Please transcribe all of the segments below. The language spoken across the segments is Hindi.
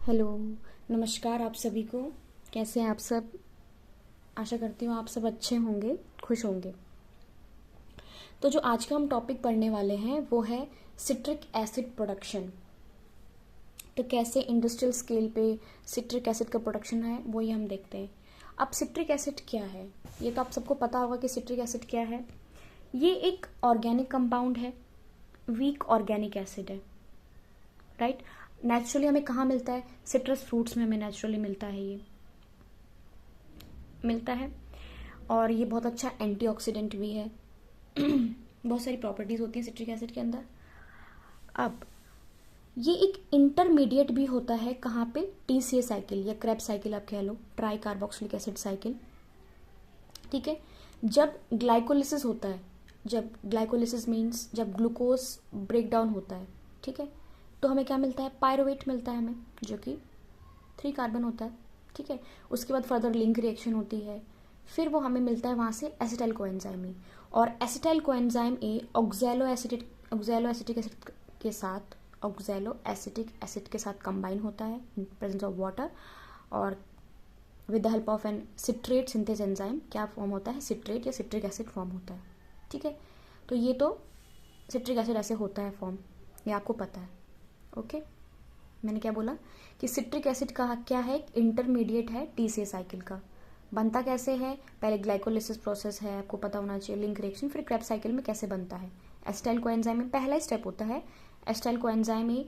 हेलो, नमस्कार आप सभी को। कैसे हैं आप सब? आशा करती हूँ आप सब अच्छे होंगे, खुश होंगे। तो जो आज का हम टॉपिक पढ़ने वाले हैं वो है सिट्रिक एसिड प्रोडक्शन। तो कैसे इंडस्ट्रियल स्केल पे सिट्रिक एसिड का प्रोडक्शन है वो ये हम देखते हैं। अब सिट्रिक एसिड क्या है, ये तो आप सबको पता होगा कि सिट्रिक एसिड क्या है। ये एक ऑर्गेनिक कंपाउंड है, वीक ऑर्गेनिक एसिड है, राइट। नेचुरली हमें कहाँ मिलता है? सिट्रस फ्रूट्स में हमें नेचुरली मिलता है, ये मिलता है। और ये बहुत अच्छा एंटीऑक्सीडेंट भी है। बहुत सारी प्रॉपर्टीज होती हैं सिट्रिक एसिड के अंदर। अब ये एक इंटरमीडिएट भी होता है, कहाँ पे? टीसीए साइकिल या क्रेब्स साइकिल आप कह लो, ट्राई कार्बोक्सिलिक एसिड साइकिल। ठीक है। जब ग्लाइकोलिसिस होता है, जब ग्लाइकोलिसिस मीन्स जब ग्लूकोज ब्रेक डाउन होता है, ठीक है, तो हमें क्या मिलता है? पायरुवेट मिलता है हमें, जो कि 3 कार्बन होता है। ठीक है। उसके बाद फर्दर लिंक रिएक्शन होती है, फिर वो हमें मिलता है वहाँ से एसिटाइल कोएंजाइम ई। और acetyl coenzyme A oxalo acetic acid के साथ, ऑक्सैलो एसिटिक एसिड के साथ कंबाइन होता है इन प्रेजेंस ऑफ वाटर, और with the help of an citrate synthase enzyme क्या फॉर्म होता है? सिट्रेट या सिट्रिक एसिड फॉर्म होता है। ठीक है। तो ये तो सिट्रिक एसिड ऐसे होता है फॉर्म, ये आपको पता है। ओके। मैंने क्या बोला कि सिट्रिक एसिड का क्या है? इंटरमीडिएट है टीसीए साइकिल का। बनता कैसे है? पहले ग्लाइकोलिसिस प्रोसेस है, आपको पता होना चाहिए, लिंक रिएक्शन, फिर क्रेब्स साइकिल में कैसे बनता है। एसिटाइल कोएंजाइम में पहला स्टेप होता है एसिटाइल कोएंजाइम ही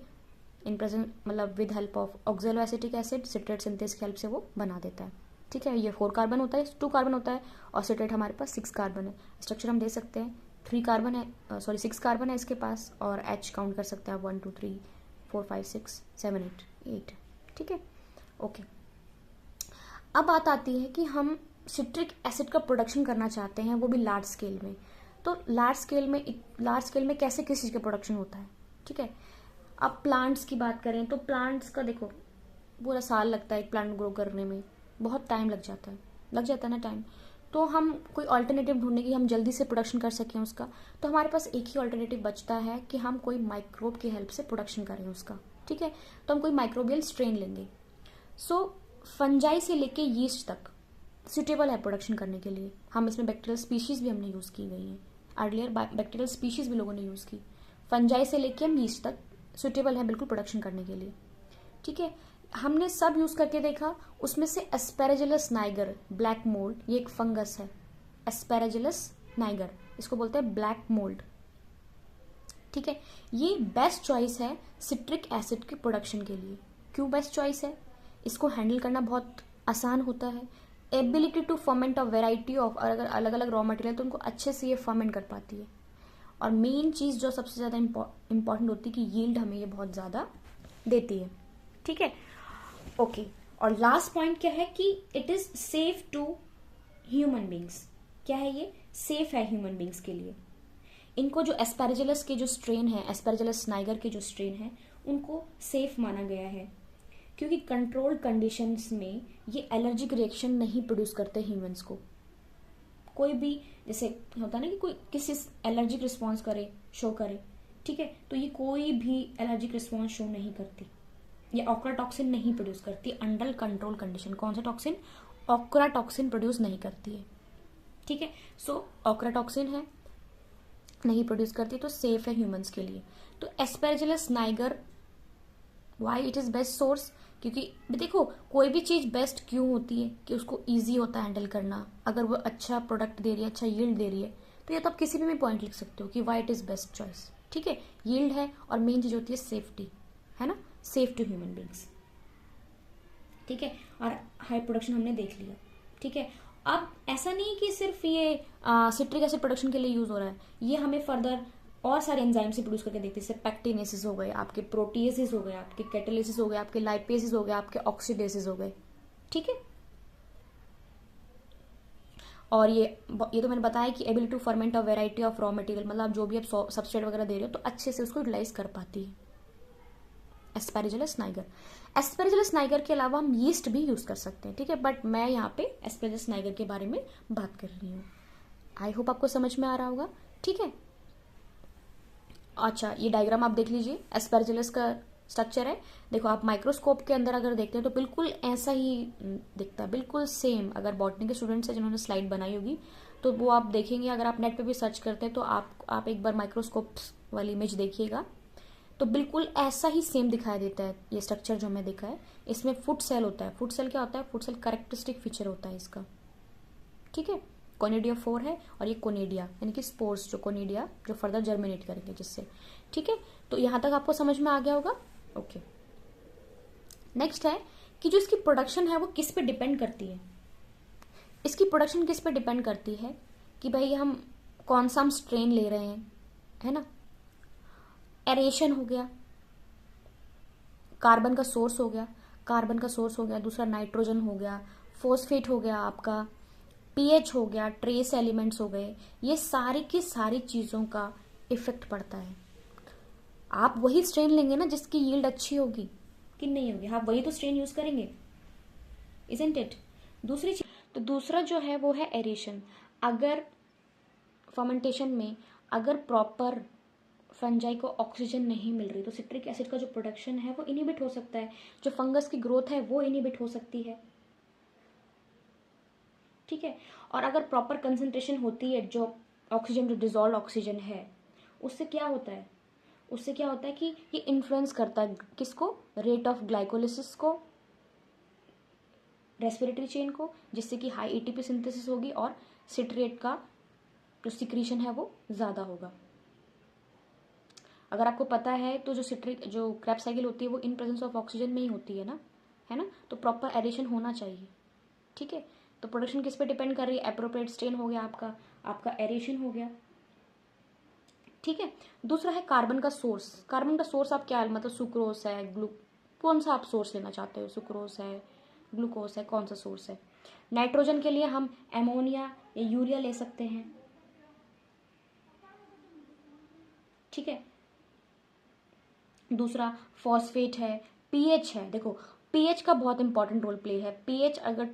इन प्रेजेंट मतलब with help of oxaloacetic acid citrate synthase की हेल्प से वो बना देता है। ठीक है। ये 4 कार्बन होता है, 2 कार्बन होता है, और सिट्रेट हमारे पास 6 कार्बन है। स्ट्रक्चर हम दे सकते हैं, 3 कार्बन है, 6 कार्बन है इसके पास, और एच काउंट कर सकते हैं आप 1 2 3 4 5 6 7 8। ठीक है। ओके। अब बात आती है कि हम सिट्रिक एसिड का प्रोडक्शन करना चाहते हैं, वो भी लार्ज स्केल में। तो लार्ज स्केल में कैसे किस चीज़ का प्रोडक्शन होता है? ठीक है। अब प्लांट्स की बात करें तो प्लांट्स का देखो, पूरा साल लगता है एक प्लांट ग्रो करने में, बहुत टाइम लग जाता है ना टाइम। तो हम कोई ऑल्टरनेटिव ढूंढने की, हम जल्दी से प्रोडक्शन कर सकें उसका, तो हमारे पास एक ही ऑल्टरनेटिव बचता है कि हम कोई माइक्रोब की हेल्प से प्रोडक्शन करें उसका। ठीक है। तो हम कोई माइक्रोबियल स्ट्रेन लेंगे। सो फंजाई से लेके यीस्ट तक सुटेबल है प्रोडक्शन करने के लिए। हम इसमें बैक्टीरियल स्पीशीज भी हमने यूज़ की गई हैं, अर्लियर बैक्टीरियल स्पीशीज भी लोगों ने यूज़ की। फंजाई से लेके हम यीस्ट तक सुटेबल है बिल्कुल प्रोडक्शन करने के लिए। ठीक है। हमने सब यूज़ करके देखा, उसमें से एस्पेराजिलस नाइगर ब्लैक मोल्ड, ये एक फंगस है, एस्पेराजिलस नाइगर, इसको बोलते हैं ब्लैक मोल्ड। ठीक है। ये बेस्ट चॉइस है सिट्रिक एसिड के प्रोडक्शन के लिए। क्यों बेस्ट चॉइस है? इसको हैंडल करना बहुत आसान होता है। Ability to ferment a variety of, अगर अलग अलग रॉ मटेरियल तो उनको अच्छे से ये फर्मेंट कर पाती है। और मेन चीज़ जो सबसे ज़्यादा इंपॉर्टेंट होती है कि यील्ड हमें ये बहुत ज़्यादा देती है। ठीक है। ओके। और लास्ट पॉइंट क्या है कि it is safe to human beings. क्या है ये? सेफ है ह्यूमन बींग्स के लिए। इनको जो एस्पेराजिलस के जो स्ट्रेन है, एस्पेराजिलस नाइगर के जो स्ट्रेन है, उनको सेफ माना गया है, क्योंकि कंट्रोल्ड कंडीशंस में ये एलर्जिक रिएक्शन नहीं प्रोड्यूस करते ह्यूमंस को। कोई भी जैसे होता है ना कि कोई किसी एलर्जिक रिस्पॉन्स शो करे, ठीक है, तो ये कोई भी एलर्जिक रिस्पॉन्स शो नहीं करती, ये ऑक्रा टॉक्सिन नहीं प्रोड्यूस करती अंडर कंट्रोल कंडीशन। कौन सा टॉक्सिन? ऑक्रा टॉक्सिन प्रोड्यूस नहीं करती है। ठीक है। सो ऑक्रा टॉक्सिन है, नहीं प्रोड्यूस करती, तो सेफ है ह्यूमंस के लिए। तो Aspergillus niger why it is best source? क्योंकि देखो, कोई भी चीज़ बेस्ट क्यों होती है कि उसको ईजी होता है हैंडल करना। अगर वो अच्छा प्रोडक्ट दे रही है, अच्छा यील्ड दे रही है, तो ये तो आप किसी भी पॉइंट लिख सकते हो कि Y it is best choice. ठीक है। यील्ड है, और मेन चीज़ होती है सेफ्टी, है ना, सेफ टू ह्यूमन बींग्स। ठीक है। और हाई प्रोडक्शन हमने देख लिया। ठीक है। अब ऐसा नहीं कि सिर्फ ये सिट्रिक एसिड प्रोडक्शन के लिए यूज हो रहा है, ये हमें फर्दर और सारे एंजाइम से प्रोड्यूस करके देखते हैं। जैसे पैक्टिनेसिस हो गए, आपके प्रोटीएसिस हो गए, आपके कैटालिसिस हो गए, आपके लाइपेसिस हो गए, आपके ऑक्सीडेसिस हो गए। ठीक है। और ये तो मैंने बताया कि ability to ferment a variety of raw material, मतलब जो भी आप सबस्ट्रेट वगैरह दे रहे हो तो अच्छे से उसको यूटिलाइज कर पाती है एस्पेराजिलस नाइगर। एस्पेराजिलस नाइगर के अलावा हम यीस्ट भी यूज कर सकते हैं। ठीक है। बट मैं यहाँ पे एस्पेराजिलस नाइगर के बारे में बात कर रही हूँ। आई होप आपको समझ में आ रहा होगा। ठीक है। अच्छा, ये डायग्राम आप देख लीजिए एस्पेराजिलस का, स्ट्रक्चर है। देखो आप माइक्रोस्कोप के अंदर अगर देखते हैं तो बिल्कुल ऐसा ही दिखता है, बिल्कुल सेम। अगर बॉटनी के स्टूडेंट्स हैं जिन्होंने स्लाइड बनाई होगी तो वो आप देखेंगे, अगर आप नेट पे भी सर्च करते हैं तो आप एक बार माइक्रोस्कोप वाली इमेज देखिएगा तो बिल्कुल ऐसा ही सेम दिखाई देता है ये स्ट्रक्चर जो हमें दिखा है। इसमें फुट सेल होता है। फुट सेल क्या होता है? फुट सेल कैरेक्टरिस्टिक फीचर होता है इसका, ठीक है। कोनिडिया 4 है और ये कोनिडिया यानी कि स्पोर्स जो कोनिडिया जो फर्दर जर्मिनेट करेंगे जिससे, ठीक है। तो यहां तक आपको समझ में आ गया होगा। ओके, नेक्स्ट है कि जो इसकी प्रोडक्शन है वो किस पे डिपेंड करती है। इसकी प्रोडक्शन किस पे डिपेंड करती है कि भाई हम कौन सा हम स्ट्रेन ले रहे हैं, है ना। एरेशन हो गया, कार्बन का सोर्स हो गया, कार्बन का सोर्स हो गया, दूसरा नाइट्रोजन हो गया, फॉस्फेट हो गया आपका, पीएच हो गया, ट्रेस एलिमेंट्स हो गए, ये सारी की सारी चीजों का इफेक्ट पड़ता है। आप वही स्ट्रेन लेंगे ना जिसकी यील्ड अच्छी होगी कि नहीं होगी, आप वही तो स्ट्रेन यूज करेंगे, इजंट इट। दूसरी चीज, तो दूसरा जो है वो है एरेशन। अगर फर्मेंटेशन में अगर प्रॉपर फंजाई को ऑक्सीजन नहीं मिल रही तो सिट्रिक एसिड का जो प्रोडक्शन है वो इनिबिट हो सकता है, जो फंगस की ग्रोथ है वो इनिबिट हो सकती है, ठीक है। और अगर प्रॉपर कंसंट्रेशन होती है जो ऑक्सीजन, जो डिजोल्व ऑक्सीजन है, उससे क्या होता है, उससे क्या होता है कि ये इन्फ्लुएंस करता है किसको? रेट ऑफ ग्लाइकोलिसिस को, रेस्पिरेटरी चेन को, जिससे कि हाई एटीपी सिंथेसिस होगी और सिट्रेट का जो सिक्रीशन है वो ज्यादा होगा। अगर आपको पता है तो जो सिट्रिक जो क्रेब्स साइकिल होती है वो इन प्रेजेंस ऑफ ऑक्सीजन में ही होती है ना, है ना। तो प्रॉपर एरेशन होना चाहिए, ठीक है। तो प्रोडक्शन किस पे डिपेंड कर रही है? एप्रोप्रिएट स्ट्रेन हो गया आपका, आपका एरेशन हो गया, ठीक है। दूसरा है कार्बन का सोर्स। कार्बन का सोर्स आप क्या, मतलब सुक्रोस है, कौन सा आप सोर्स लेना चाहते हो? सुक्रोस है, ग्लूकोस है, कौन सा सोर्स है? नाइट्रोजन के लिए हम एमोनिया या यूरिया ले सकते हैं, ठीक है। दूसरा फॉस्फेट है, पीएच है। देखो पीएच का बहुत इंपॉर्टेंट रोल प्ले है। पीएच अगर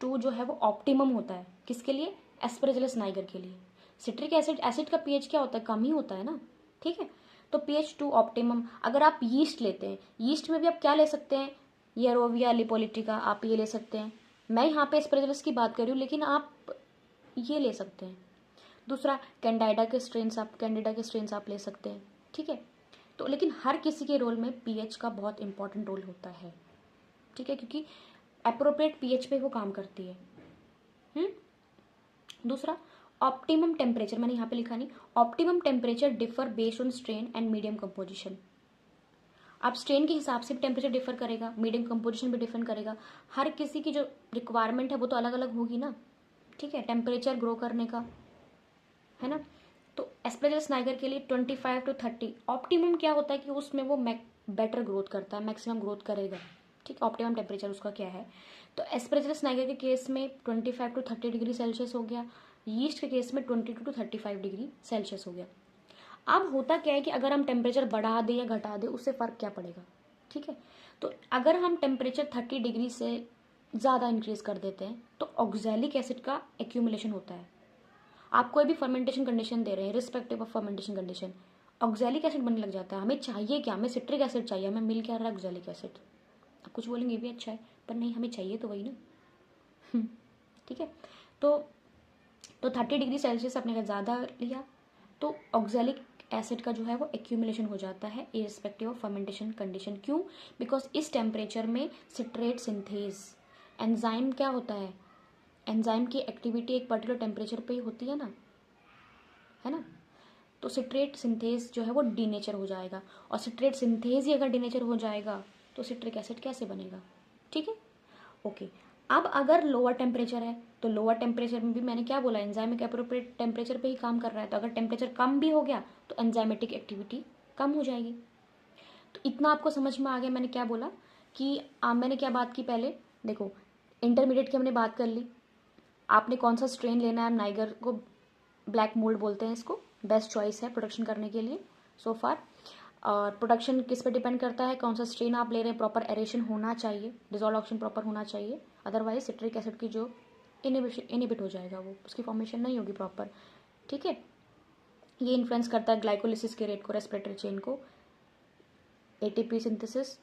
टू जो है वो ऑप्टिमम होता है किसके लिए? एस्परजिलस नाइगर के लिए। सिट्रिक एसिड एसिड का पीएच क्या होता है? कम ही होता है ना, ठीक है। तो पीएच 2 ऑप्टिमम। अगर आप यीस्ट लेते हैं, यीस्ट में भी आप क्या ले सकते हैं? येरोविया लिपोलिटिका, आप ये ले सकते हैं। मैं यहाँ पे एस्परजिलस की बात कर रही हूँ लेकिन आप ये ले सकते हैं। दूसरा कैंडिडा के स्ट्रेन्स आप ले सकते हैं, ठीक है। तो लेकिन हर किसी के रोल में पीएच का बहुत इंपॉर्टेंट रोल होता है, ठीक है, क्योंकि अप्रोप्रिएट पीएच पे वो काम करती है। दूसरा ऑप्टिमम टेम्परेचर, मैंने यहाँ पे लिखा नहीं, optimum temperature differ based on strain and medium composition. आप स्ट्रेन के हिसाब से भी टेम्परेचर डिफर करेगा, मीडियम कंपोजिशन भी डिफर करेगा। हर किसी की जो रिक्वायरमेंट है वो तो अलग अलग होगी ना, ठीक है, टेम्परेचर ग्रो करने का, है ना। तो एस्परजिलस नाइगर के लिए 25 to 30 ऑप्टिमम क्या होता है कि उसमें वो बेटर ग्रोथ करता है, मैक्सिमम ग्रोथ करेगा, ठीक है। ऑप्टिमम टेम्परेचर उसका क्या है? तो एस्परजिलस नाइगर के केस में 25 to 30 डिग्री सेल्सियस हो गया, यीस्ट के केस में 22 to 35 डिग्री सेल्सियस हो गया। अब होता क्या है कि अगर हम टेम्परेचर बढ़ा दें या घटा दें उससे फ़र्क क्या पड़ेगा, ठीक है। तो अगर हम टेम्परेचर 30 डिग्री से ज़्यादा इंक्रीज कर देते हैं तो ऑक्सैलिक एसिड का एक्यूमुलेशन होता है। आप कोई भी फर्मेंटेशन कंडीशन दे रहे हैं, respective of fermentation condition, oxalic acid बनने लग जाता है। हमें चाहिए क्या? हमें सिट्रिक एसिड चाहिए, हमें मिल क्या रहा है? Oxalic acid. आप कुछ बोलेंगे भी अच्छा है, पर नहीं, हमें चाहिए तो वही ना, ठीक है। तो 30 डिग्री सेल्सियस अपने का ज़्यादा लिया तो ऑक्सैलिक एसिड का जो है वो एक्यूमुलेशन हो जाता है इरिस्पेक्टिव ऑफ फर्मेंटेशन कंडीशन। क्यों? बिकॉज इस टेम्परेचर में सिट्रेट सिंथेज एंजाइम क्या होता है, एंजाइम की एक्टिविटी एक पर्टिकुलर टेम्परेचर पे ही होती है ना। तो सिट्रेट सिंथेज जो है वो डीनेचर हो जाएगा, और सिट्रेट सिंथेज ही अगर डीनेचर हो जाएगा तो सिट्रिक एसिड कैसे बनेगा, ठीक है। ओके, अब अगर लोअर टेम्परेचर है तो लोअर टेम्परेचर में भी मैंने क्या बोला, एंजाइमिक एप्रोप्रिएट टेम्परेचर पे ही काम कर रहा है। तो अगर टेम्परेचर कम भी हो गया तो एंजाइमेटिक एक्टिविटी कम हो जाएगी। तो इतना आपको समझ में आ गया मैंने क्या बोला कि मैंने क्या बात की पहले। देखो इंटरमीडिएट की हमने बात कर ली, आपने कौन सा स्ट्रेन लेना है। नाइगर को ब्लैक मोल्ड बोलते हैं, इसको बेस्ट चॉइस है प्रोडक्शन करने के लिए सो फार। और प्रोडक्शन किस पे डिपेंड करता है, कौन सा स्ट्रेन आप ले रहे हैं, प्रॉपर एरेशन होना चाहिए, डिजोल्व ऑक्सीजन प्रॉपर होना चाहिए, अदरवाइज सिट्रिक एसिड की जो इनिबिट हो जाएगा, वो उसकी फॉर्मेशन नहीं होगी प्रॉपर, ठीक है। ये इन्फ्लुएंस करता है ग्लाइकोलिसिस के रेट को, रेस्पिरेटरी चेन को, एटीपी सिंथेसिस,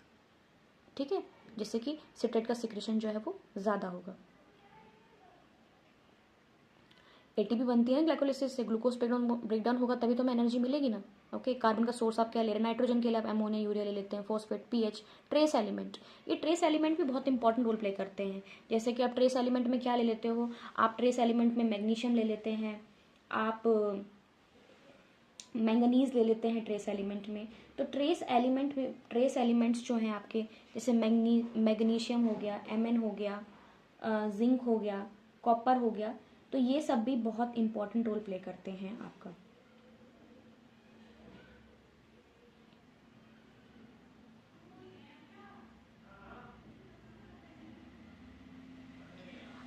ठीक है, जिससे कि सिट्रेट का सिक्रेशन जो है वो ज़्यादा होगा। एटीपी बनती है ना ग्लाइकोलिसिस से, ग्लूकोज ब्रेकडाउन होगा तभी तो हमें एनर्जी मिलेगी ना। ओके, कार्बन का सोर्स आप क्या ले रहे हैं, नाइट्रोजन के लिए आप अमोनिया यूरिया ले लेते हैं, फॉस्फेट, पीएच, ट्रेस एलिमेंट। ये ट्रेस एलिमेंट भी बहुत इंपॉर्टेंट रोल प्ले करते हैं। जैसे कि आप ट्रेस एलिमेंट में क्या ले लेते हो, आप ट्रेस एलिमेंट में मैग्नीशियम ले लेते हैं, आप मैंगनीज ले लेते हैं ट्रेस एलिमेंट में। तो ट्रेस एलिमेंट्स जो हैं आपके, जैसे मैग्नीशियम हो गया, एमएन हो गया, जिंक हो गया, कॉपर हो गया, तो ये सब भी बहुत इंपॉर्टेंट रोल प्ले करते हैं आपका।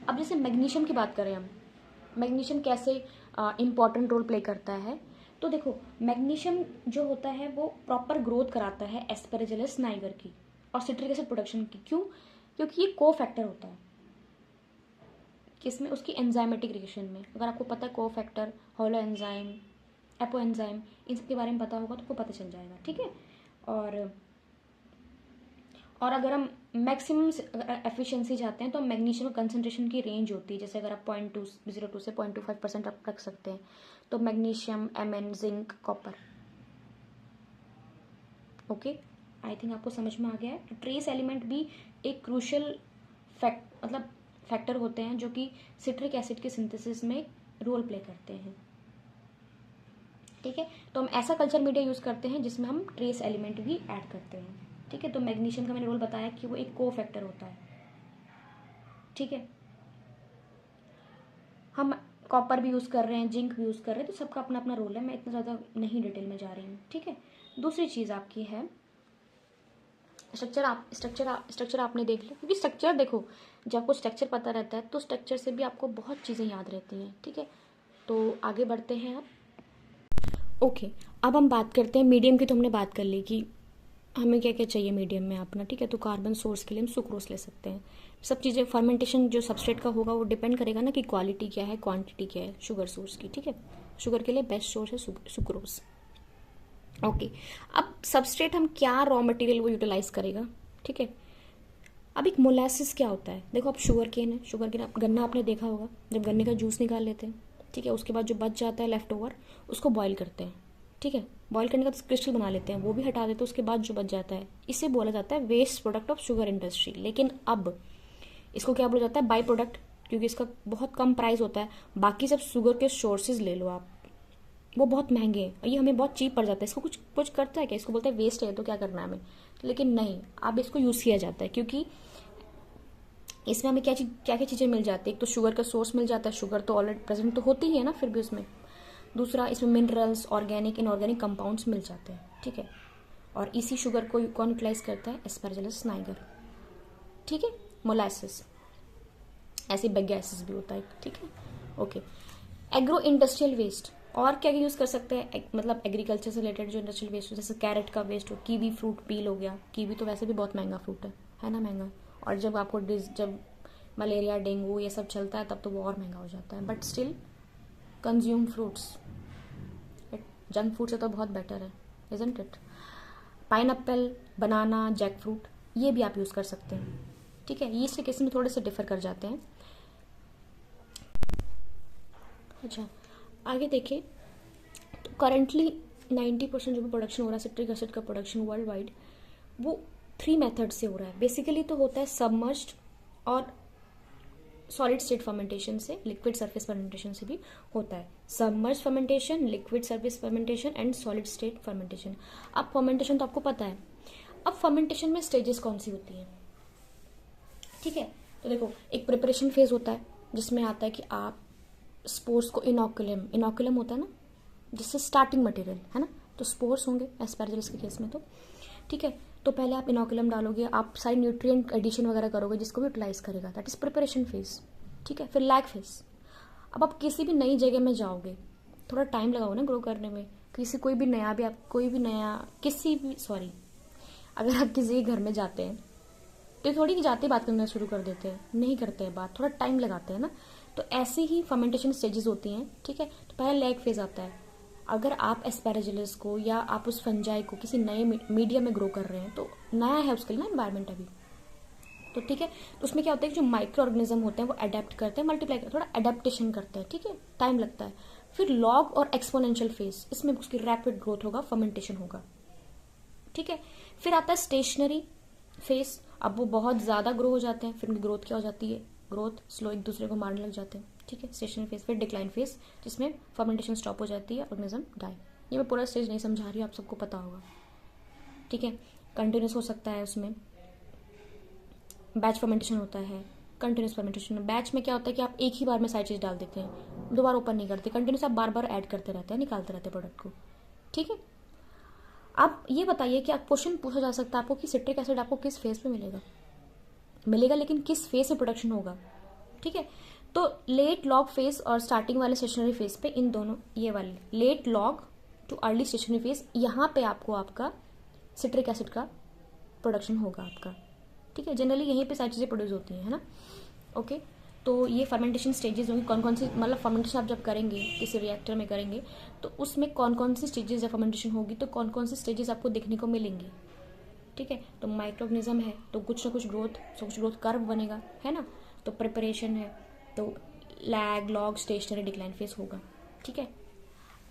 अब जैसे मैग्नीशियम की बात करें हम, मैग्नीशियम कैसे इंपॉर्टेंट रोल प्ले करता है, तो देखो मैग्नीशियम जो होता है वो प्रॉपर ग्रोथ कराता है एस्पेरेजिलस नाइगर की और सिट्रिक एसिड प्रोडक्शन की। क्यों? क्योंकि ये को फैक्टर होता है किसमें, उसकी एंजाइमेटिक रिएक्शन में। अगर आपको पता है cofactor, holoenzyme, apoenzyme, इन सब के बारे में पता होगा तो आपको पता चल जाएगा, ठीक है। और अगर हम मैक्सिमम एफिशिएंसी चाहते हैं तो मैग्नीशियम कंसंट्रेशन की रेंज होती है, जैसे अगर आप 0.2 से 0.25% आप रख सकते हैं, तो magnesium, MN, zinc, copper. Okay, I think आपको समझ में आ गया है। ट्रेस एलिमेंट भी एक क्रूशियल फैक्टर होते हैं जो कि सिट्रिक एसिड के सिंथेसिस में रोल प्ले करते हैं, ठीक है। तो हम ऐसा कल्चर मीडिया यूज करते हैं जिसमें हम ट्रेस एलिमेंट भी ऐड करते हैं, ठीक है। तो मैग्नीशियम का मैंने रोल बताया कि वो एक को फैक्टर होता है, ठीक है। हम कॉपर भी यूज कर रहे हैं, जिंक भी यूज कर रहे हैं, तो सबका अपना अपना रोल है, मैं इतना ज़्यादा नहीं डिटेल में जा रही हूँ, ठीक है। दूसरी चीज़ आपकी है स्ट्रक्चर आपने देख लिया, क्योंकि स्ट्रक्चर देखो, जब आपको स्ट्रक्चर पता रहता है तो स्ट्रक्चर से भी आपको बहुत चीज़ें याद रहती हैं, ठीक है। तो आगे बढ़ते हैं आप। ओके, अब हम बात करते हैं मीडियम की। तो हमने बात कर ली कि हमें क्या क्या चाहिए मीडियम में अपना, ठीक है। तो कार्बन सोर्स के लिए हम सुक्रोज ले सकते हैं। सब चीज़ें फर्मेंटेशन जो सबस्ट्रेट का होगा वो डिपेंड करेगा ना कि क्वालिटी क्या है, क्वांटिटी क्या है शुगर सोर्स की, ठीक है। शुगर के लिए बेस्ट सोर्स है सुक्रोज। ओके, अब सबस्ट्रेट हम क्या रॉ मटेरियल वो यूटिलाइज करेगा, ठीक है। अब एक मोलासिस क्या होता है, देखो आप शुगर केन है, शुगर केन गन्ना आपने देखा होगा, जब गन्ने का जूस निकाल लेते हैं, ठीक है, उसके बाद जो बच जाता है लेफ्ट ओवर उसको बॉईल करते हैं, ठीक है। बॉईल करने का तो क्रिस्टल बना लेते हैं, वो भी हटा देते हैं, उसके बाद जो बच जाता है इसे बोला जाता है waste product of sugar industry. लेकिन अब इसको क्या बोला जाता है, बाई प्रोडक्ट, क्योंकि इसका बहुत कम प्राइस होता है। बाकी सब शुगर के सोर्सेज ले लो आप, वो बहुत महंगे हैं और ये हमें बहुत चीप पड़ जाता है। इसको कुछ कुछ करता है क्या, इसको बोलते हैं वेस्ट है तो क्या करना है हमें, लेकिन नहीं, अब इसको यूज़ किया जाता है क्योंकि इसमें हमें क्या क्या चीज़ें मिल जाती है। एक तो शुगर का सोर्स मिल जाता है, शुगर तो ऑलरेडी प्रेजेंट तो होती ही है ना फिर भी उसमें। दूसरा, इसमें मिनरल्स, ऑर्गेनिक, इनऑर्गेनिक कंपाउंड्स मिल जाते हैं, ठीक है। और इसी शुगर को कौन यूटिलाइज करता है, एस्परजिलस नाइगर, ठीक है। मोलासिस, ऐसे गैसेस भी होता है, ठीक है। ओके, एग्रो इंडस्ट्रियल वेस्ट और क्या यूज़ कर सकते हैं, मतलब एग्रीकल्चर से रिलेटेड जो इंडस्ट्रियल वेस्ट हो, जैसे कैरेट का वेस्ट हो, कीवी फ्रूट पील हो गया। कीवी तो वैसे भी बहुत महंगा फ्रूट है ना, महंगा। और जब आपको जब मलेरिया, डेंगू ये सब चलता है तब तो वो और महंगा हो जाता है, but still consume fruits, junk food से तो बहुत बेटर है, isn't it. Pineapple, banana, jackfruit, ये भी आप यूज़ कर सकते हैं, ठीक है। ये इसके केस में थोड़े से डिफर कर जाते हैं। अच्छा, आगे देखें तो करंटली 90% जो भी प्रोडक्शन हो रहा है सिट्रिक एसिड का प्रोडक्शन वर्ल्ड वाइड, वो 3 मेथड से हो रहा है। बेसिकली तो होता है सबमर्ज्ड और सॉलिड स्टेट फर्मेंटेशन से, लिक्विड सरफेस फर्मेंटेशन से भी होता है। Submerge fermentation, liquid surface fermentation and solid state fermentation. अब फर्मेंटेशन तो आपको पता है। अब फर्मेंटेशन में स्टेजेस कौन सी होती हैं, ठीक है। तो देखो, एक प्रिपरेशन फेज होता है जिसमें आता है कि आप स्पोर्स को इनोकुलम होता है ना, जिससे स्टार्टिंग मटेरियल है ना, तो स्पोर्स होंगे एस्परजिलस के केस में, तो ठीक है। तो पहले आप इनोकुलम डालोगे, आप सारी न्यूट्रिएंट एडिशन वगैरह करोगे जिसको भी यूटिलाइज करेगा, दैट इज प्रिपरेशन फेज, ठीक है। फिर लैग फेज, अब आप किसी भी नई जगह में जाओगे, थोड़ा टाइम लगाओ ना ग्रो करने में। कोई भी नया अगर आप किसी घर में जाते हैं तो थोड़ी जाते बात करना शुरू कर देते हैं, नहीं करते हैं बात, थोड़ा टाइम लगाते हैं ना। तो ऐसे ही फर्मेंटेशन स्टेजेस होती हैं, ठीक है। तो पहले लैग फेज आता है, अगर आप एस्पेराजिलस को या आप उस फंजाई को किसी नए मीडिया में ग्रो कर रहे हैं, तो नया है उसके लिए ना एनवायरनमेंट अभी, तो ठीक है, तो उसमें क्या होता है कि जो माइक्रो ऑर्गेनिज्म होते हैं वो अडेप्ट करते हैं, मल्टीप्लाई करते हैं, थोड़ा अडेप्टेशन करते हैं, ठीक है, टाइम लगता है। फिर लॉग और एक्सपोनेंशियल फेज, इसमें उसकी रैपिड ग्रोथ होगा, फर्मेंटेशन होगा, ठीक है। फिर आता है स्टेशनरी फेज, अब वो बहुत ज़्यादा ग्रो हो जाते हैं, फिर उनकी ग्रोथ क्या हो जाती है, ग्रोथ स्लो, एक दूसरे को मारने लग जाते हैं, ठीक है, स्टेशनरी फेज। फिर डिक्लाइन फेज, जिसमें फर्मेंटेशन स्टॉप हो जाती है, ऑर्गेनिज्म डाई। ये मैं पूरा स्टेज नहीं समझा रही हूँ, आप सबको पता होगा, ठीक है। कंटिन्यूस हो सकता है, उसमें बैच फर्मेंटेशन होता है, कंटिन्यूस फर्मेंटेशन। बैच में क्या होता है कि आप एक ही बार में सारी चीज़ डाल देते हैं, दोबारा ओपन नहीं करते, कंटिन्यूस आप बार बार ऐड करते रहते हैं, निकालते रहते हैं प्रोडक्ट को, ठीक है। आप ये बताइए कि आप क्वेश्चन पूछा जा सकता है आपको कि सिट्रिक एसिड आपको किस फेज पे मिलेगा, लेकिन किस फेज में प्रोडक्शन होगा, ठीक है। तो लेट लॉग फेज और स्टार्टिंग वाले स्टेशनरी फेज पे, इन दोनों, ये वाले late log to early stationary phase, यहाँ पे आपको आपका सिट्रिक एसिड का प्रोडक्शन होगा आपका, ठीक है। जनरली यहीं पे सारी चीज़ें प्रोड्यूस होती हैं, है ना, ओके। तो ये फर्मेंटेशन स्टेजेस होंगी, कौन कौन सी, मतलब फर्मेंटेशन आप जब करेंगे किसी रिएक्टर में करेंगे, तो उसमें कौन कौन सी स्टेजेस या फर्मेंटेशन होगी, तो कौन कौन सी स्टेजेस आपको देखने को मिलेंगी, ठीक है। तो माइक्रो ऑर्गेनिज्म है तो कुछ ना कुछ ग्रोथ कर्व बनेगा, है ना। तो प्रिपरेशन है तो lag, log, stationary, decline phase होगा, ठीक है।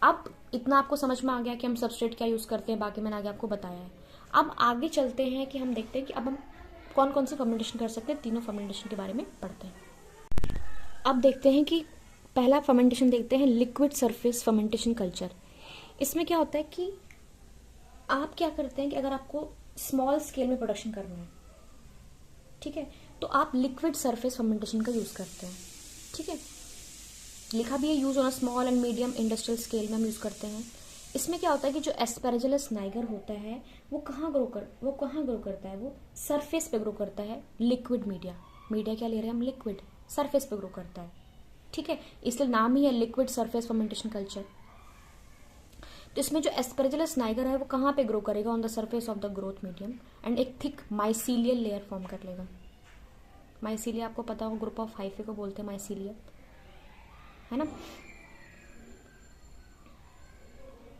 अब इतना आपको समझ में आ गया कि हम सबस्ट्रेट क्या यूज़ करते हैं, बाकी मैंने आगे आपको बताया है। अब आगे चलते हैं कि हम देखते हैं कि अब हम कौन कौन सी फर्मेंटेशन कर सकते हैं, तीनों फर्मेंटेशन के बारे में पढ़ते हैं। अब देखते हैं कि पहला फर्मेंटेशन देखते हैं, लिक्विड सरफेस फर्मेंटेशन कल्चर। इसमें क्या होता है कि आप क्या करते हैं कि अगर आपको स्मॉल स्केल में प्रोडक्शन करना है, ठीक है, तो आप लिक्विड सरफेस फर्मेंटेशन का यूज़ करते हैं, ठीक है। लिखा भी है use on small and medium industrial scale में हम यूज़ करते हैं। इसमें क्या होता है कि जो एस्पेराजिलस नाइगर होता है वो कहाँ ग्रो करता है, वो सरफेस पे ग्रो करता है, लिक्विड मीडिया क्या ले रहे हैं हम, लिक्विड सरफेस पे ग्रो करता है, ठीक है, इसलिए नाम ही है लिक्विड सरफेस फर्मेंटेशन कल्चर। तो इसमें जो एस्पेराजिलस नाइगर है वो कहाँ पे ग्रो करेगा, on the surface of the growth medium, and एक थिक माइसीलियल लेयर फॉर्म कर लेगा। माइसीलिया आपको पता हो, ग्रुप ऑफ हाइफे को बोलते हैं माइसीलिया, है ना,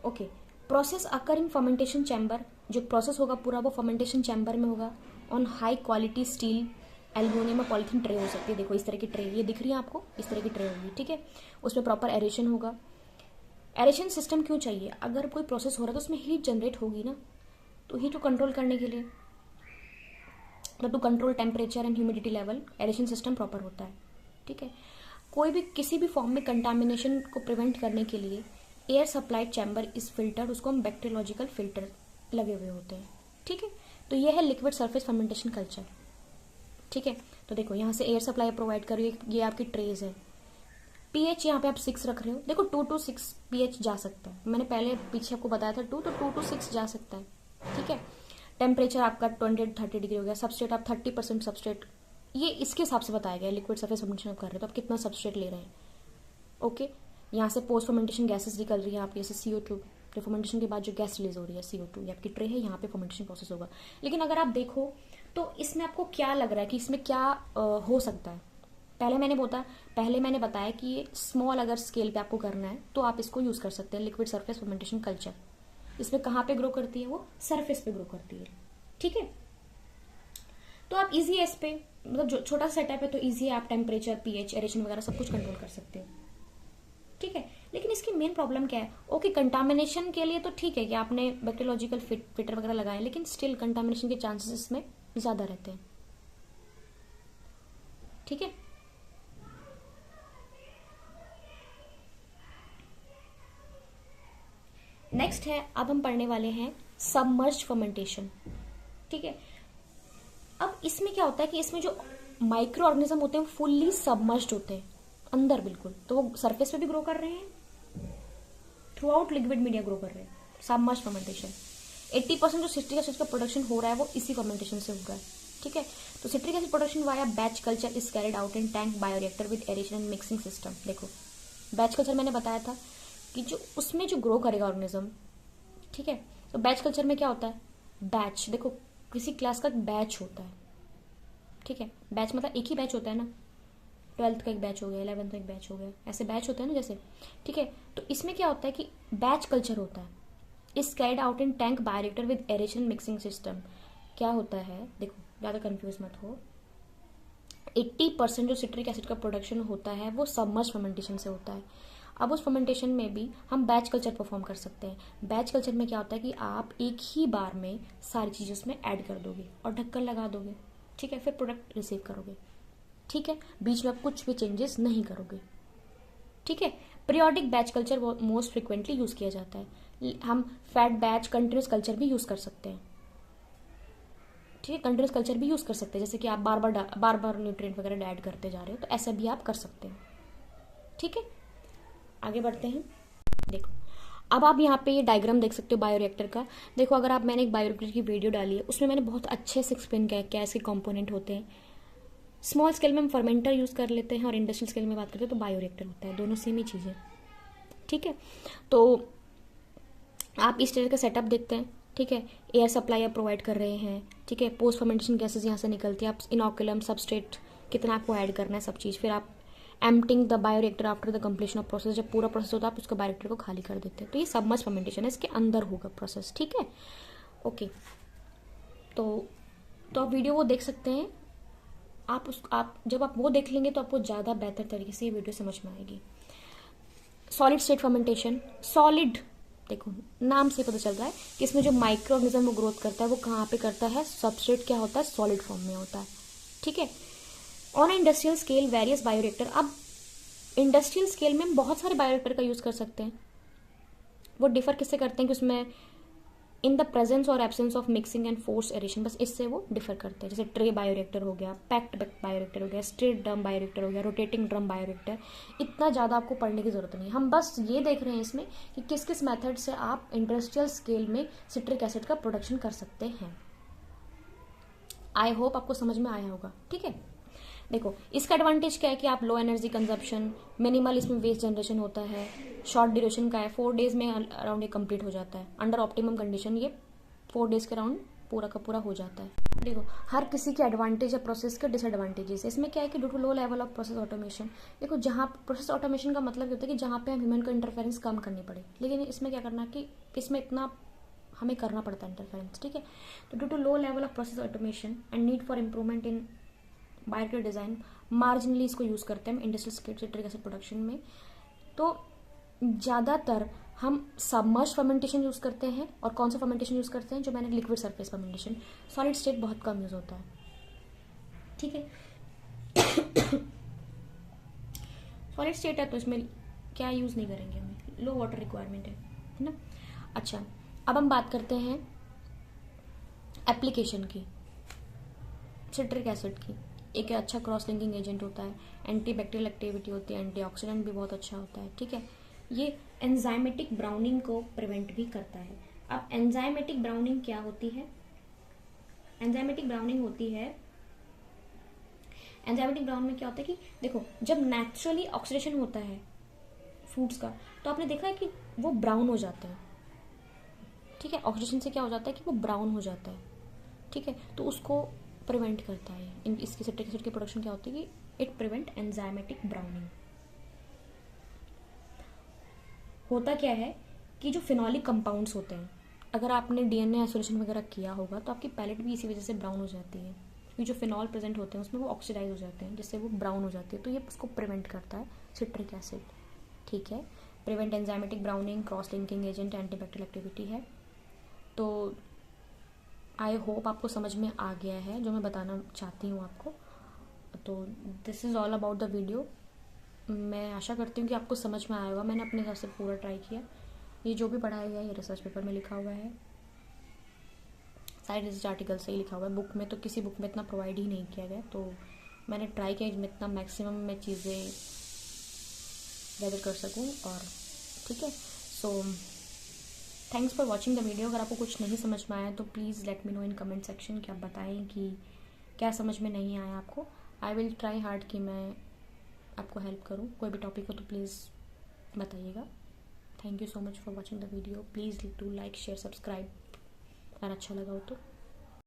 okay. Process occur in fermentation chamber, जो प्रोसेस होगा पूरा वो फर्मेंटेशन चैम्बर में होगा, on high quality steel, aluminium और पॉलीथीन ट्रे हो सकती है, देखो इस तरह की ट्रे, ये दिख रही है आपको, इस तरह की ट्रे होगी, ठीक है। उसमें प्रॉपर एरेशन होगा। एरेशन सिस्टम क्यों चाहिए, अगर कोई प्रोसेस हो रहा है तो उसमें हीट जनरेट होगी ना, तो हीट को कंट्रोल करने के लिए, to control temperature and humidity level, aeration system proper होता है, ठीक है। कोई भी किसी भी फॉर्म में कंटामिनेशन को प्रिवेंट करने के लिए air supplied chamber is filtered, उसको हम बैक्टीरियोलॉजिकल फिल्टर लगे हुए होते हैं, ठीक है। तो ये है लिक्विड सरफेस फर्मेंटेशन कल्चर, ठीक है। तो देखो यहाँ से एयर सप्लाई प्रोवाइड कर रही है, ये आपकी ट्रेज है। पीएच यहाँ पे आप 6 रख रहे हो, देखो 2 to 6 पीएच जा सकता है, मैंने पहले पीछे आपको बताया था 2, तो 2 to 6 जा सकता है, ठीक है। टेम्परेचर आपका 20-30 डिग्री हो गया। सबस्ट्रेट आप 30% सबस्ट्रेट, ये इसके हिसाब से बताया गया, लिक्विड सरफेस फर्मेंटेशन आप कर रहे हो तो आप कितना सबस्ट्रेट ले रहे हैं, ओके। यहाँ से पोस्ट फर्मेंटेशन गैसेस निकल रही है आपकी, जैसे CO2, तो फर्मेंटेशन के बाद जो गैस रिलीज हो रही है CO2, ये आपकी ट्रे है, यहाँ पे फर्मेंटेशन प्रोसेस होगा। लेकिन अगर आप देखो तो इसमें आपको क्या लग रहा है कि इसमें क्या हो सकता है, पहले मैंने बताया कि ये स्मॉल अगर स्केल पे आपको करना है तो आप इसको यूज़ कर सकते हैं, लिक्विड सरफेस फर्मेंटेशन कल्चर। इसमें कहाँ पे ग्रो करती है, वो सरफेस पे ग्रो करती है, ठीक है। तो आप इजी है इस पे, मतलब जो छोटा सा सेटअप है तो इजी है, आप टेम्परेचर, पीएच, एरेशन वगैरह सब कुछ कंट्रोल कर सकते हो, ठीक है। लेकिन इसकी मेन प्रॉब्लम क्या है, ओके कंटामिनेशन के लिए तो ठीक है कि आपने बैक्टीरियोलॉजिकल फिल्टर वगैरह लगाए, लेकिन स्टिल कंटामिनेशन के चांसेस इसमें ज्यादा रहते हैं, ठीक है। नेक्स्ट है, अब हम पढ़ने वाले हैं सबमर्ज्ड फर्मेंटेशन, ठीक है। अब इसमें क्या होता है कि इसमें जो माइक्रो ऑर्गेनिज्म होते हैं वो फुल्ली सबमर्ज्ड होते हैं अंदर बिल्कुल, तो वो सरफेस पे भी ग्रो कर रहे हैं, through out liquid media grow कर रहे हैं, सबमर्ज्ड फर्मेंटेशन। 80% जो सिट्रिक एसिड का प्रोडक्शन हो रहा है वो इसी फर्मेंटेशन से होगा, ठीक है। तो citric acid production via batch culture is carried out in tank bioreactor with aeration and mixing system. देखो बैच कल्चर मैंने बताया था कि जो उसमें जो ग्रो करेगा ऑर्गेनिज्म, ठीक है। तो बैच कल्चर में क्या होता है, बैच, देखो किसी क्लास का बैच होता है, ठीक है। बैच मतलब एक ही बैच होता है ना, 12th का एक बैच हो गया, 11th का एक बैच हो गया, ऐसे बैच होते हैं ना जैसे, ठीक है। तो इसमें क्या होता है कि बैच कल्चर होता है, is carried out in tank bioreactor with aeration mixing system. क्या होता है, देखो ज़्यादा कंफ्यूज मत हो, 80% जो सिट्रिक एसिड का प्रोडक्शन होता है वो सबमर्ज फर्मेंटेशन से होता है। अब उस फर्मेंटेशन में भी हम बैच कल्चर परफॉर्म कर सकते हैं। बैच कल्चर में क्या होता है कि आप एक ही बार में सारी चीज़ें उसमें ऐड कर दोगे और ढक्कन लगा दोगे, ठीक है, फिर प्रोडक्ट रिसीव करोगे, ठीक है, बीच में आप कुछ भी चेंजेस नहीं करोगे, ठीक है। Periodic batch culture most frequently use किया जाता है। हम फैट बैच कंटिन्यूस कल्चर भी यूज कर सकते हैं, ठीक है, कंटिन्यूस कल्चर भी यूज कर सकते हैं, जैसे कि आप बार बार न्यूट्रिएंट वगैरह ऐड करते जा रहे हो तो ऐसा भी आप कर सकते हैं, ठीक है। आगे बढ़ते हैं। देखो अब आप यहाँ पे ये डायग्राम देख सकते हो बायोरिएक्टर का। देखो अगर आप, मैंने एक बायोरिएक्टर की वीडियो डाली है, उसमें मैंने बहुत अच्छे से एक्सप्लेन किया क्या इसके कंपोनेंट होते हैं। स्मॉल स्केल में हम फर्मेंटर यूज कर लेते हैं और इंडस्ट्रियल स्केल में बात करते हैं तो बायोरिएक्टर होता है, दोनों सेम ही चीज़ें, ठीक है। तो आप इस तरह का सेटअप देखते हैं, ठीक है, एयर सप्लाई आप प्रोवाइड कर रहे हैं, ठीक है, पोस्ट फर्मेंटेशन गैसेज यहाँ से निकलती है, आप इनोकुलम सबस्ट्रेट कितना आपको ऐड करना है सब चीज़, फिर आप emptying the bioreactor after the completion of process, जब पूरा प्रोसेस होता है आप उसको बायोरिएक्टर को खाली कर देते हैं, तो ये सबमर्ज फर्मेंटेशन है, इसके अंदर होगा प्रोसेस, ठीक है, ओके। तो आप वीडियो वो देख सकते हैं, आप जब आप वो देख लेंगे तो आपको ज़्यादा बेहतर तरीके से ये वीडियो समझ में आएगी। सॉलिड स्टेट फर्मेंटेशन, सॉलिड, देखो नाम से पता चल रहा है कि इसमें जो माइक्रो ऑर्गेनिज्म वो ग्रोथ करता है वो कहाँ पे करता है, सबस्ट्रेट क्या होता है, सॉलिड फॉर्म में होता है, ठीक है। On industrial scale various bioreactor, अब इंडस्ट्रियल स्केल में हम बहुत सारे बायोरिएक्टर का यूज कर सकते हैं। वो डिफर किससे करते हैं कि उसमें इन द प्रेजेंस और absence of mixing and force aeration, बस इससे वो डिफर करते हैं। जैसे ट्रे बायोरिएक्टर हो गया, पैक्ड बायोरिएक्टर हो गया, स्ट्रेट ड्रम बायोरिएक्टर हो गया, रोटेटिंग ड्रम बायोरिएक्टर। इतना ज़्यादा आपको पढ़ने की जरूरत नहीं है, हम बस ये देख रहे हैं इसमें कि किस किस मेथड से आप इंडस्ट्रियल स्केल में सिट्रिक एसिड का प्रोडक्शन कर सकते हैं। आई होप आपको समझ में आया होगा, ठीक है। देखो इसका एडवांटेज क्या है कि आप लो एनर्जी कंजप्शन, मिनिमल इसमें वेस्ट जनरेशन होता है, शॉर्ट ड्यूरेशन का है, 4 डेज में अराउंड ये कंप्लीट हो जाता है, अंडर ऑप्टिमम कंडीशन ये 4 डेज के अराउंड पूरा का पूरा हो जाता है। देखो हर किसी के एडवांटेज या प्रोसेस के डिसएडवांटेजेस है। इसमें क्या है कि due to low level of process automation, देखो जहाँ प्रोसेस ऑटोमेशन का मतलब ये होता है कि जहाँ पे हम ह्यूमन को इंटरफेरेंस कम करनी पड़े, लेकिन इसमें क्या करना कि इसमें इतना हमें करना पड़ता है इंटरफेरेंस, ठीक है। तो due to low level of process automation and need for improvement in bioreactor design, marginally इसको यूज़ करते हैं industrial scale citric acid production में। तो ज़्यादातर हम सबमर्ज फर्मेंटेशन यूज़ करते हैं, और कौन सा फर्मेंटेशन यूज़ करते हैं, जो मैंने liquid surface fermentation, solid state बहुत कम यूज़ होता है, ठीक है। सॉलिड स्टेट है तो इसमें क्या यूज़ नहीं करेंगे, हमें लो वाटर रिक्वायरमेंट है ना। अच्छा अब हम बात करते हैं एप्लीकेशन की, सिट्रिक एसिड की। एक अच्छा क्रॉस लिंकिंग एजेंट होता है, एंटी बैक्टीरियल एक्टिविटी होती है, एंटीऑक्सीडेंट भी बहुत अच्छा होता है, ठीक है। ये एंजाइमेटिक ब्राउनिंग को प्रिवेंट भी करता है। अब एंजाइमेटिक ब्राउनिंग क्या होती है, एंजाइमेटिक ब्राउनिंग होती है, एंजाइमेटिक ब्राउन में क्या होता है कि देखो जब नेचुरली ऑक्सीडेशन होता है फ्रूट्स का तो आपने देखा है कि वो ब्राउन हो जाते हैं, ठीक है। ऑक्सीडेशन से क्या हो जाता है कि वो ब्राउन हो जाता है, ठीक है। तो उसको प्रिवेंट करता है, इसकी सिट्रिक एसिड की प्रोडक्शन क्या होती है कि इट प्रिवेंट एंजाइमेटिक ब्राउनिंग। होता क्या है कि जो फिनॉलिक कंपाउंड्स होते हैं, अगर आपने डीएनए आइसोलेशन वगैरह किया होगा तो आपकी पैलेट भी इसी वजह से ब्राउन हो जाती है, क्योंकि जो फिनॉल प्रेजेंट होते हैं उसमें वो ऑक्सीडाइज हो जाते हैं जिससे वो ब्राउन हो जाती है, तो ये उसको प्रिवेंट करता है सिट्रिक एसिड, ठीक है। Prevent enzymatic browning, cross linking agent, antibacterial activity है। तो आई होप आपको समझ में आ गया है जो मैं बताना चाहती हूँ आपको। तो this is all about the video. मैं आशा करती हूँ कि आपको समझ में आया होगा, मैंने अपने हिसाब से पूरा ट्राई किया। ये जो भी पढ़ाया गया है ये रिसर्च पेपर में लिखा हुआ है, सारे रिसर्च आर्टिकल से ही लिखा हुआ है, बुक में तो किसी बुक में इतना प्रोवाइड ही नहीं किया गया, तो मैंने ट्राई किया इसमें इतना मैक्सिमम मैं चीज़ें गैदर कर सकूँ, और ठीक है। So thanks for watching the video. अगर आपको कुछ नहीं समझ में आया तो please let me know in comment section कि आप बताएं कि क्या समझ में नहीं आया आपको। आई विल ट्राई हार्ड कि मैं आपको हेल्प करूं, कोई भी टॉपिक हो तो प्लीज़ बताइएगा। Thank you so much for watching the video. Please do like, share, subscribe अगर अच्छा लगा हो तो।